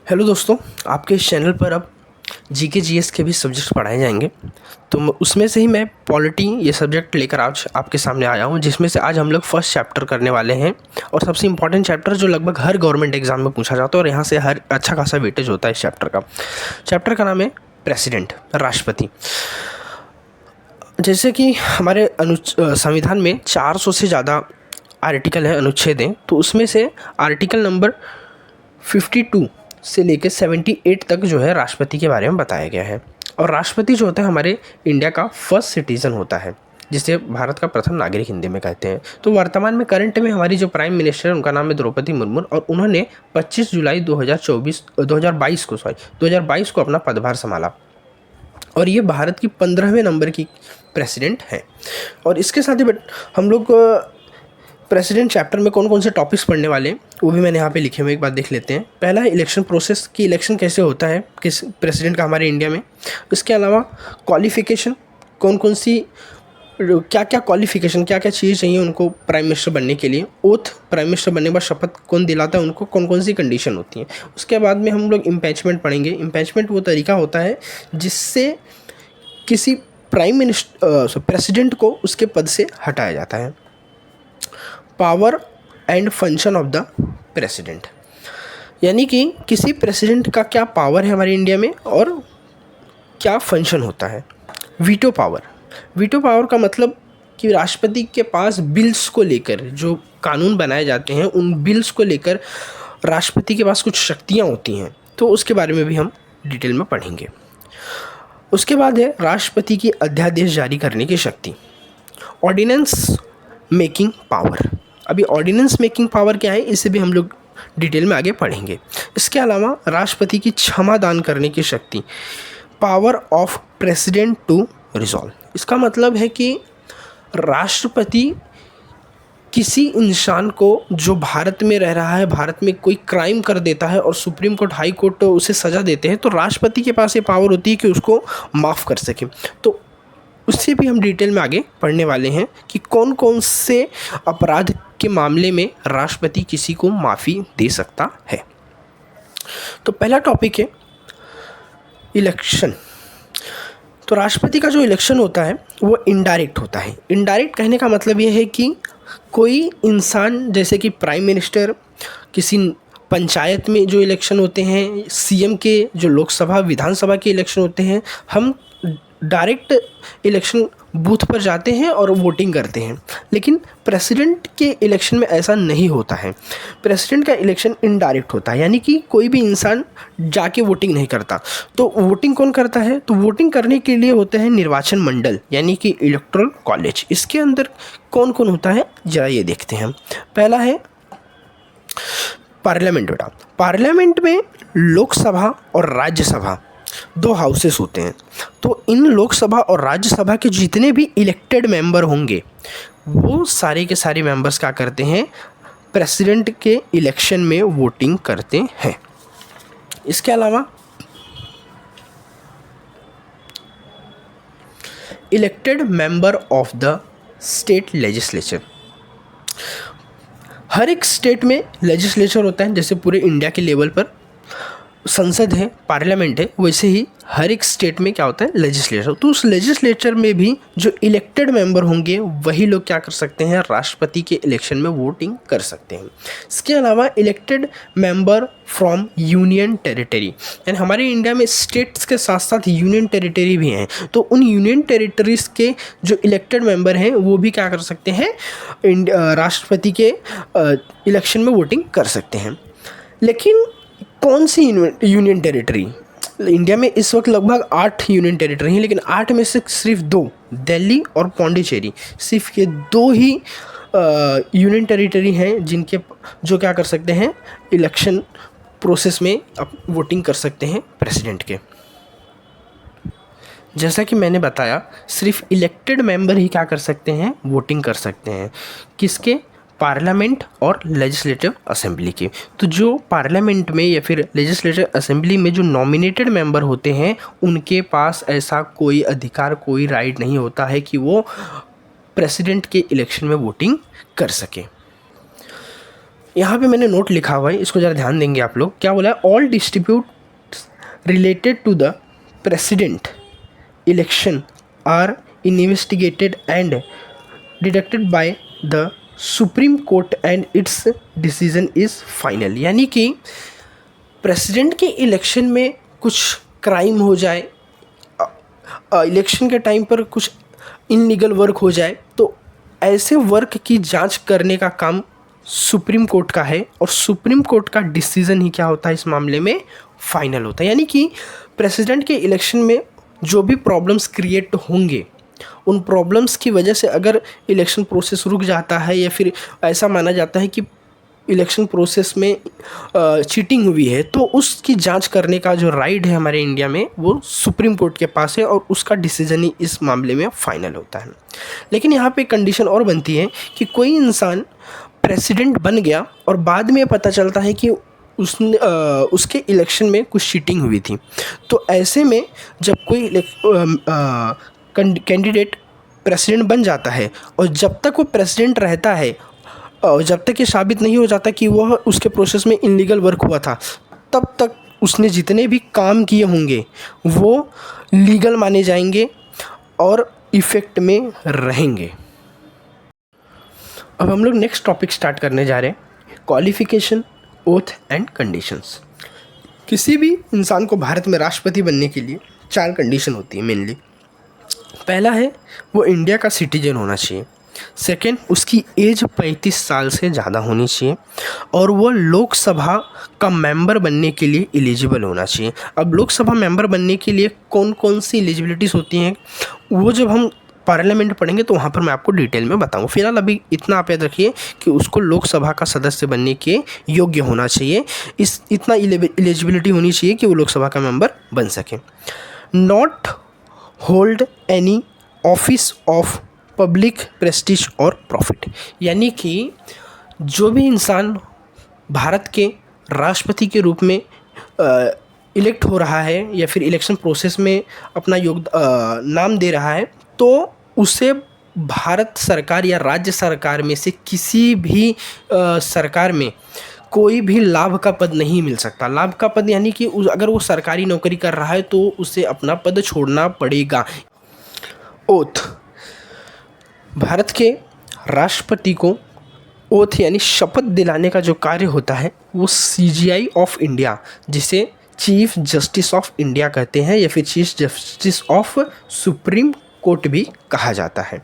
Hello दोस्तों, आपके इस चैनल पर अब जीके जीएस के भी सब्जेक्ट पढ़ाए जाएंगे। तो उसमें से ही मैं पॉलिटी ये सब्जेक्ट लेकर आज आपके सामने आया हूँ, जिसमें से आज हम लोग फर्स्ट चैप्टर करने वाले हैं और सबसे इम्पॉर्टेंट चैप्टर जो लगभग हर गवर्नमेंट एग्जाम में पूछा जाता है और यहाँ से हर अच्छा खासा वेटेज होता है इस चैप्टर का। चैप्टर का नाम है प्रेसिडेंट, राष्ट्रपति। जैसे कि हमारे संविधान में 400 से ज़्यादा आर्टिकल है, अनुच्छेद हैं, तो उसमें से आर्टिकल नंबर 52 से लेकर 78 तक जो है राष्ट्रपति के बारे में बताया गया है। और राष्ट्रपति जो होता है हमारे इंडिया का फर्स्ट सिटीज़न होता है, जिसे भारत का प्रथम नागरिक हिंदी में कहते हैं। तो वर्तमान में करंट में हमारी जो प्राइम मिनिस्टर है उनका नाम है द्रौपदी मुर्मू, और उन्होंने 25 जुलाई 2022 को अपना पदभार संभाला और ये भारत की 15वें नंबर की प्रेसिडेंट है। और इसके साथ ही हम लोग प्रेसिडेंट चैप्टर में कौन कौन से टॉपिक्स पढ़ने वाले हैं वो भी मैंने यहाँ पे लिखे हुए, एक बार देख लेते हैं। पहला है इलेक्शन प्रोसेस, कि इलेक्शन कैसे होता है किस प्रेसिडेंट का हमारे इंडिया में। इसके अलावा क्वालिफ़िकेशन, कौन कौन सी क्या क्या क्वालिफ़िकेशन, क्या क्या चीज़ चाहिए उनको प्राइम मिनिस्टर बनने के लिए। ओथ, प्राइम मिनिस्टर बनने के बाद शपथ कौन दिलाता है उनको, कौन कौन सी कंडीशन होती हैं। उसके बाद में हम लोग इम्पीचमेंट पढ़ेंगे। इम्पीचमेंट वो तरीका होता है जिससे किसी प्राइम मिनिस्टर प्रेसिडेंट को उसके पद से हटाया जाता है। Power and function of the president, यानी कि किसी प्रेसिडेंट का क्या पावर है हमारे इंडिया में और क्या फंक्शन होता है। वीटो पावर, वीटो पावर का मतलब कि राष्ट्रपति के पास बिल्स को लेकर, जो कानून बनाए जाते हैं उन बिल्स को लेकर राष्ट्रपति के पास कुछ शक्तियाँ होती हैं, तो उसके बारे में भी हम डिटेल में पढ़ेंगे। उसके बाद है राष्ट्रपति की अध्यादेश जारी करने की शक्ति, ऑर्डिनेंस मेकिंग पावर। अभी ऑर्डिनेंस मेकिंग पावर क्या है इसे भी हम लोग डिटेल में आगे पढ़ेंगे। इसके अलावा राष्ट्रपति की क्षमा दान करने की शक्ति, power of president to resolve. इसका मतलब है कि राष्ट्रपति किसी इंसान को जो भारत में रह रहा है, भारत में कोई क्राइम कर देता है और सुप्रीम कोर्ट, हाई कोर्ट उसे सज़ा देते हैं, तो राष्ट्रपति के पास ये पावर होती है कि उसको माफ़ कर सके। तो उससे भी हम डिटेल में आगे पढ़ने वाले हैं कि कौन कौन से अपराध के मामले में राष्ट्रपति किसी को माफ़ी दे सकता है। तो पहला टॉपिक है इलेक्शन। तो राष्ट्रपति का जो इलेक्शन होता है वो इनडायरेक्ट होता है। इनडायरेक्ट कहने का मतलब ये है कि कोई इंसान, जैसे कि प्राइम मिनिस्टर, किसी पंचायत में जो इलेक्शन होते हैं, सीएम के जो लोकसभा विधानसभा के इलेक्शन होते हैं, हम डायरेक्ट इलेक्शन बूथ पर जाते हैं और वोटिंग करते हैं। लेकिन प्रेसिडेंट के इलेक्शन में ऐसा नहीं होता है। प्रेसिडेंट का इलेक्शन इनडायरेक्ट होता है, यानी कि कोई भी इंसान जाके वोटिंग नहीं करता। तो वोटिंग कौन करता है? तो वोटिंग करने के लिए होते हैं निर्वाचन मंडल, यानी कि इलेक्टोरल कॉलेज। इसके अंदर कौन कौन होता है जरा ये देखते हैं। पहला है पार्लियामेंट। बेटा, पार्लियामेंट में लोकसभा और राज्यसभा दो हाउसेस होते हैं। तो इन लोकसभा और राज्यसभा के जितने भी इलेक्टेड मेंबर होंगे वो सारे के सारे मेंबर्स क्या करते हैं, प्रेसिडेंट के इलेक्शन में वोटिंग करते हैं। इसके अलावा elected member of the state legislature, हर एक स्टेट में लेजिस्लेचर होता है। जैसे पूरे इंडिया के लेवल पर संसद है, पार्लियामेंट है, वैसे ही हर एक स्टेट में क्या होता है, लेजिस्लेचर। तो उस लेजिस्लेचर में भी जो इलेक्टेड मेंबर होंगे वही लोग क्या कर सकते हैं, राष्ट्रपति के इलेक्शन में वोटिंग कर सकते हैं। इसके अलावा elected member from union territory, यानी हमारे इंडिया में स्टेट्स के साथ साथ यूनियन टेरिटरी भी हैं। तो उन यूनियन टेरिटरीज़ के जो इलेक्टेड मेंबर हैं वो भी क्या कर सकते हैं, राष्ट्रपति के इलेक्शन में वोटिंग कर सकते हैं। लेकिन कौन सी यूनियन टेरिटरी? इंडिया में इस वक्त लगभग 8 यूनियन टेरिटरी हैं, लेकिन 8 में से सिर्फ 2, दिल्ली और पौंडीचेरी, सिर्फ ये 2 ही यूनियन टेरिटरी हैं जिनके जो क्या कर सकते हैं, इलेक्शन प्रोसेस में अब वोटिंग कर सकते हैं प्रेसिडेंट के। जैसा कि मैंने बताया, सिर्फ इलेक्टेड मेंबर ही क्या कर सकते हैं, वोटिंग कर सकते हैं। किसके? पार्लियामेंट और लेजिस्लेटिव असेंबली के। तो जो पार्लियामेंट में या फिर लेजिस्लेटिव असेंबली में जो नॉमिनेटेड मेंबर होते हैं उनके पास ऐसा कोई अधिकार, कोई राइट नहीं होता है कि वो प्रेसिडेंट के इलेक्शन में वोटिंग कर सके। यहाँ पे मैंने नोट लिखा हुआ है, इसको ज़रा ध्यान देंगे आप लोग। क्या बोला है? All distribute related to the president election are investigated and deducted by the Supreme Court and its decision is final। यानी कि प्रेसिडेंट के इलेक्शन में कुछ क्राइम हो जाए, इलेक्शन के टाइम पर कुछ इनलीगल वर्क हो जाए, तो ऐसे वर्क की जांच करने का काम सुप्रीम कोर्ट का है, और सुप्रीम कोर्ट का डिसीजन ही क्या होता है इस मामले में? फाइनल होता है। यानी कि प्रेसिडेंट के इलेक्शन में जो भी प्रॉब्लम्स क्रिएट होंगे, उन प्रॉब्लम्स की वजह से अगर इलेक्शन प्रोसेस रुक जाता है, या फिर ऐसा माना जाता है कि इलेक्शन प्रोसेस में चीटिंग हुई है, तो उसकी जांच करने का जो राइट है हमारे इंडिया में, वो सुप्रीम कोर्ट के पास है, और उसका डिसीजन ही इस मामले में फाइनल होता है। लेकिन यहाँ पे कंडीशन और बनती है कि कोई इंसान प्रेसिडेंट बन गया और बाद में पता चलता है कि उसने उसके इलेक्शन में कुछ चीटिंग हुई थी, तो ऐसे में जब कोई कैंडिडेट प्रेसिडेंट बन जाता है, और जब तक वो प्रेसिडेंट रहता है, और जब तक ये साबित नहीं हो जाता कि वह उसके प्रोसेस में इलीगल वर्क हुआ था, तब तक उसने जितने भी काम किए होंगे वो लीगल माने जाएंगे और इफ़ेक्ट में रहेंगे। अब हम लोग नेक्स्ट टॉपिक स्टार्ट करने जा रहे हैं, क्वालिफिकेशन, ओथ एंड कंडीशंस। किसी भी इंसान को भारत में राष्ट्रपति बनने के लिए 4 कंडीशन होती है मेनली। पहला है वो इंडिया का सिटीजन होना चाहिए। सेकेंड, उसकी एज 35 साल से ज़्यादा होनी चाहिए, और वो लोकसभा का मेंबर बनने के लिए एलिजिबल होना चाहिए। अब लोकसभा मेंबर बनने के लिए कौन कौन सी एलिजिबिलिटीज़ होती हैं, वो जब हम पार्लियामेंट पढ़ेंगे तो वहाँ पर मैं आपको डिटेल में बताऊँगा। फिलहाल अभी इतना आप याद रखिए कि उसको लोकसभा का सदस्य बनने के योग्य होना चाहिए, इतना एलिजिबिलिटी होनी चाहिए कि वो लोकसभा का मेंबर बन सके। Not hold any office of public Prestige और प्रॉफिट, यानी कि जो भी इंसान भारत के राष्ट्रपति के रूप में इलेक्ट हो रहा है, या फिर इलेक्शन प्रोसेस में अपना नाम दे रहा है, तो उसे भारत सरकार या राज्य सरकार में से किसी भी सरकार में कोई भी लाभ का पद नहीं मिल सकता। लाभ का पद यानी कि अगर वो सरकारी नौकरी कर रहा है तो उसे अपना पद छोड़ना पड़ेगा। ओथ, भारत के राष्ट्रपति को ओथ यानी शपथ दिलाने का जो कार्य होता है वो CJI ऑफ इंडिया, जिसे चीफ जस्टिस ऑफ इंडिया कहते हैं, या फिर chief justice of supreme court भी कहा जाता है।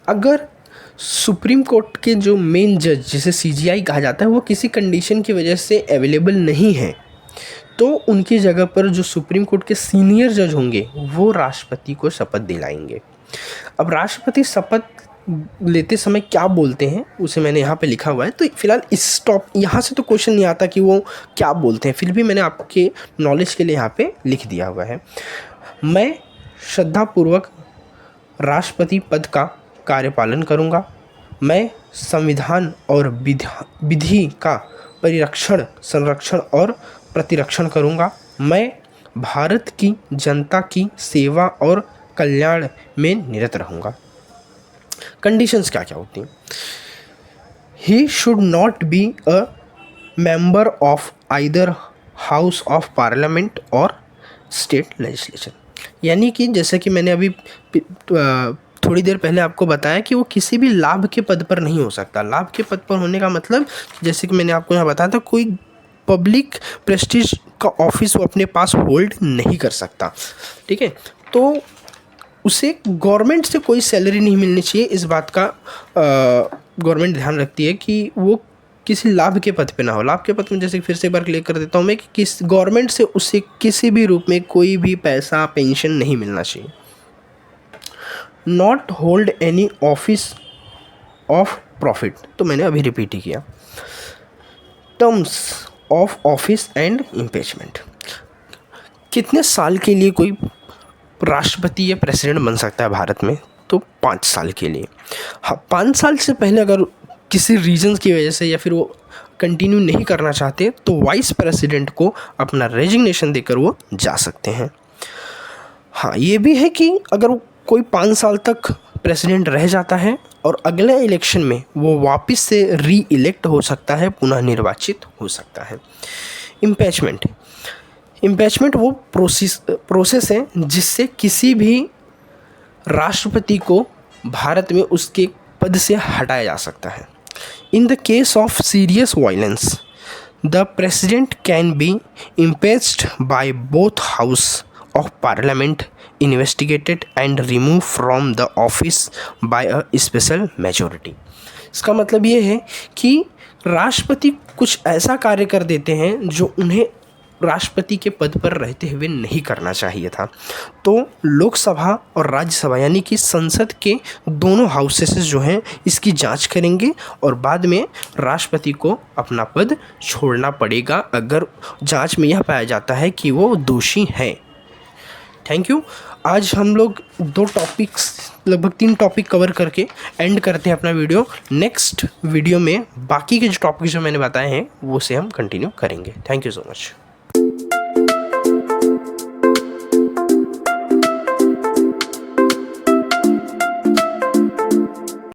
अगर सुप्रीम कोर्ट के जो मेन जज, जिसे CJI कहा जाता है, वो किसी कंडीशन की वजह से अवेलेबल नहीं है, तो उनकी जगह पर जो सुप्रीम कोर्ट के सीनियर जज होंगे वो राष्ट्रपति को शपथ दिलाएंगे। अब राष्ट्रपति शपथ लेते समय क्या बोलते हैं उसे मैंने यहाँ पे लिखा हुआ है, तो फिलहाल यहाँ से तो क्वेश्चन नहीं आता कि वो क्या बोलते हैं, फिर भी मैंने आपके नॉलेज के लिए यहाँ पे लिख दिया हुआ है। मैं श्रद्धापूर्वक राष्ट्रपति पद का कार्यपालन करूँगा। मैं संविधान और विधि का परिरक्षण, संरक्षण और प्रतिरक्षण करूँगा। मैं भारत की जनता की सेवा और कल्याण में निरत रहूँगा। कंडीशंस क्या क्या होती हैं? He should not be a member of either house of parliament और स्टेट लेजिस्लेचर, यानी कि जैसे कि मैंने अभी थोड़ी देर पहले आपको बताया कि वो किसी भी लाभ के पद पर नहीं हो सकता। लाभ के पद पर होने का मतलब, जैसे कि मैंने आपको यहाँ बताया था, कोई पब्लिक प्रेस्टीज का ऑफिस वो अपने पास होल्ड नहीं कर सकता। ठीक है, तो उसे गवर्नमेंट से कोई सैलरी नहीं मिलनी चाहिए। इस बात का गवर्नमेंट ध्यान रखती है कि वो किसी लाभ के पद पे ना हो। लाभ के पद में जैसे फिर से एक बार क्लियर कर देता हूँ मैं कि किस गवर्नमेंट से उसे किसी भी रूप में कोई भी पैसा, पेंशन नहीं मिलना चाहिए। Not hold any office of profit, तो मैंने अभी रिपीट ही किया। Terms of office and impeachment, कितने साल के लिए कोई राष्ट्रपति या प्रेसिडेंट बन सकता है भारत में? तो 5 साल के लिए। हाँ, 5 साल से पहले अगर किसी रीजंस की वजह से या फिर वो कंटिन्यू नहीं करना चाहते तो वाइस प्रेसिडेंट को अपना रेजिग्नेशन देकर वो जा सकते हैं। हाँ, ये भी है कि अगर कोई 5 साल तक प्रेसिडेंट रह जाता है और अगले इलेक्शन में वो वापस से री इलेक्ट हो सकता है, पुनः निर्वाचित हो सकता है। इम्पीचमेंट वो प्रोसेस है जिससे किसी भी राष्ट्रपति को भारत में उसके पद से हटाया जा सकता है। In the case of serious violence the president can be impeached by both house of parliament, investigated and remove from the office by a special majority. इसका मतलब ये है कि राष्ट्रपति कुछ ऐसा कार्य कर देते हैं जो उन्हें राष्ट्रपति के पद पर रहते हुए नहीं करना चाहिए था। तो लोकसभा और राज्यसभा यानी कि संसद के दोनों हाउसेस जो हैं इसकी जांच करेंगे और बाद में राष्ट्रपति को अपना पद छोड़ना पड़ेगा अगर जांच में यह पाया जाता है कि वो दोषी हैं। Thank you. आज हम लोग 2 टॉपिक्स, लगभग 3 टॉपिक कवर करके एंड करते हैं अपना वीडियो। नेक्स्ट वीडियो में बाकी के जो टॉपिक जो मैंने बताए हैं वो से हम कंटिन्यू करेंगे। Thank you so much.